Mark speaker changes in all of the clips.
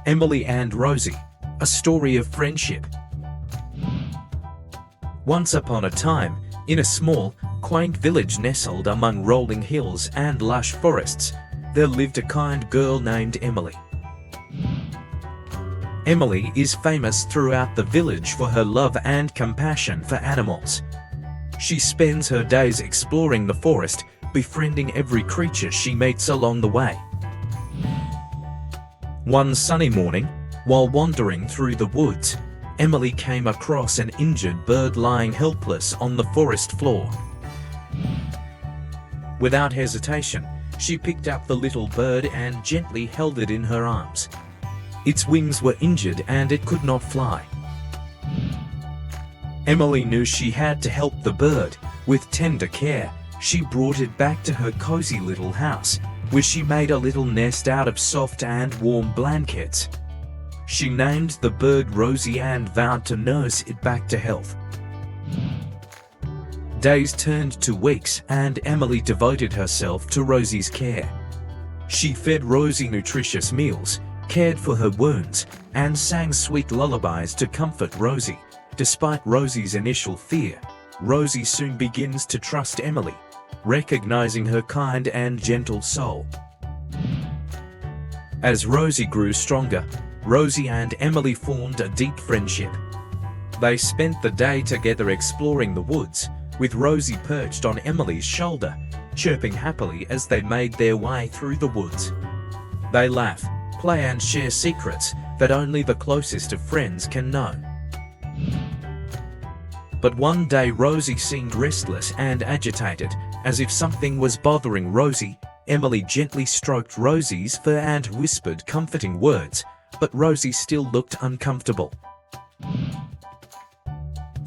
Speaker 1: Emily and Rosie, a story of friendship. Once upon a time, in a small, quaint village nestled among rolling hills and lush forests, there lived a kind girl named Emily. Emily is famous throughout the village for her love and compassion for animals. She spends her days exploring the forest, befriending every creature she meets along the way. One sunny morning, while wandering through the woods, Emily came across an injured bird lying helpless on the forest floor. Without hesitation, she picked up the little bird and gently held it in her arms. Its wings were injured and it could not fly. Emily knew she had to help the bird. With tender care, she brought it back to her cozy little house, where she made a little nest out of soft and warm blankets. She named the bird Rosie and vowed to nurse it back to health. Days turned to weeks and Emily devoted herself to Rosie's care. She fed Rosie nutritious meals, cared for her wounds, and sang sweet lullabies to comfort Rosie. Despite Rosie's initial fear, Rosie soon begins to trust Emily, recognizing her kind and gentle soul. As Rosie grew stronger, Rosie and Emily formed a deep friendship. They spent the day together exploring the woods, with Rosie perched on Emily's shoulder, chirping happily as they made their way through the woods. They laugh, play and share secrets that only the closest of friends can know. But one day Rosie seemed restless and agitated, as if something was bothering Rosie. Emily gently stroked Rosie's fur and whispered comforting words, but Rosie still looked uncomfortable.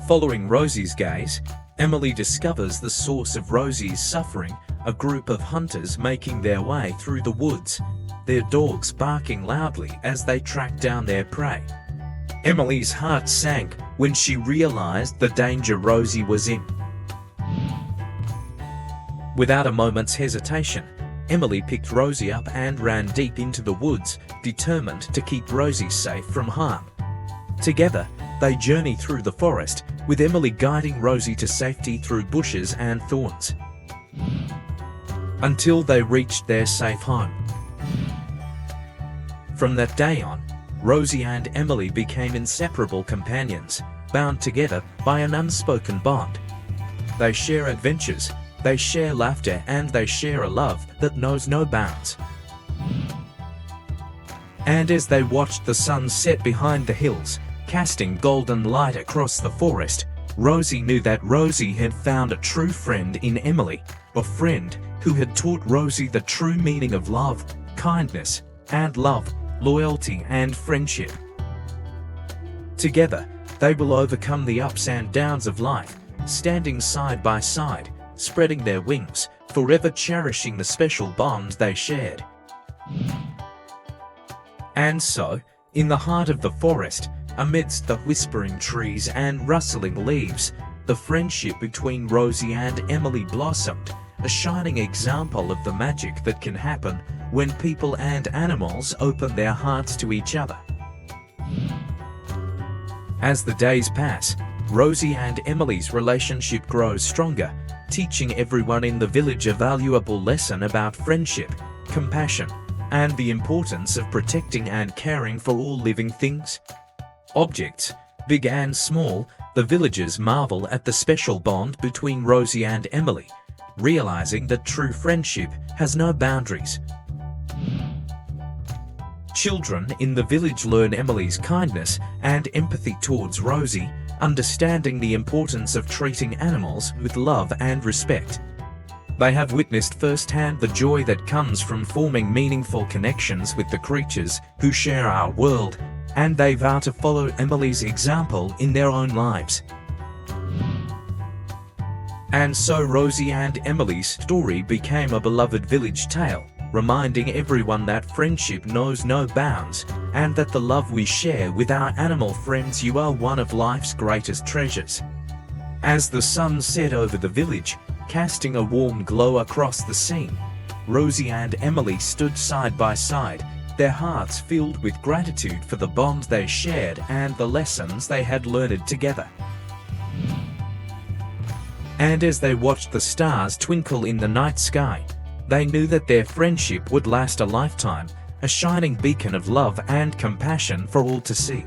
Speaker 1: Following Rosie's gaze, Emily discovers the source of Rosie's suffering, a group of hunters making their way through the woods, their dogs barking loudly as they track down their prey. Emily's heart sank when she realized the danger Rosie was in. Without a moment's hesitation, Emily picked Rosie up and ran deep into the woods, determined to keep Rosie safe from harm. Together, they journey through the forest, with Emily guiding Rosie to safety through bushes and thorns, until they reached their safe home. From that day on, Rosie and Emily became inseparable companions, bound together by an unspoken bond. They share adventures, they share laughter, and they share a love that knows no bounds. And as they watched the sun set behind the hills, casting golden light across the forest, Rosie knew that Rosie had found a true friend in Emily, a friend who had taught Rosie the true meaning of love, kindness, and love, loyalty and friendship. Together, they will overcome the ups and downs of life, standing side by side, spreading their wings, forever cherishing the special bond they shared. And so, in the heart of the forest, amidst the whispering trees and rustling leaves, the friendship between Rosie and Emily blossomed, a shining example of the magic that can happen when people and animals open their hearts to each other. As the days pass, Rosie and Emily's relationship grows stronger, teaching everyone in the village a valuable lesson about friendship, compassion, and the importance of protecting and caring for all living things. Objects, big and small, the villagers marvel at the special bond between Rosie and Emily, realizing that true friendship has no boundaries. Children in the village learn Emily's kindness and empathy towards Rosie, understanding the importance of treating animals with love and respect. They have witnessed firsthand the joy that comes from forming meaningful connections with the creatures who share our world, and they vow to follow Emily's example in their own lives. And so Rosie and Emily's story became a beloved village tale, reminding everyone that friendship knows no bounds, and that the love we share with our animal friends you are one of life's greatest treasures. As the sun set over the village, casting a warm glow across the scene, Rosie and Emily stood side by side, their hearts filled with gratitude for the bond they shared and the lessons they had learned together. And as they watched the stars twinkle in the night sky, they knew that their friendship would last a lifetime, a shining beacon of love and compassion for all to see.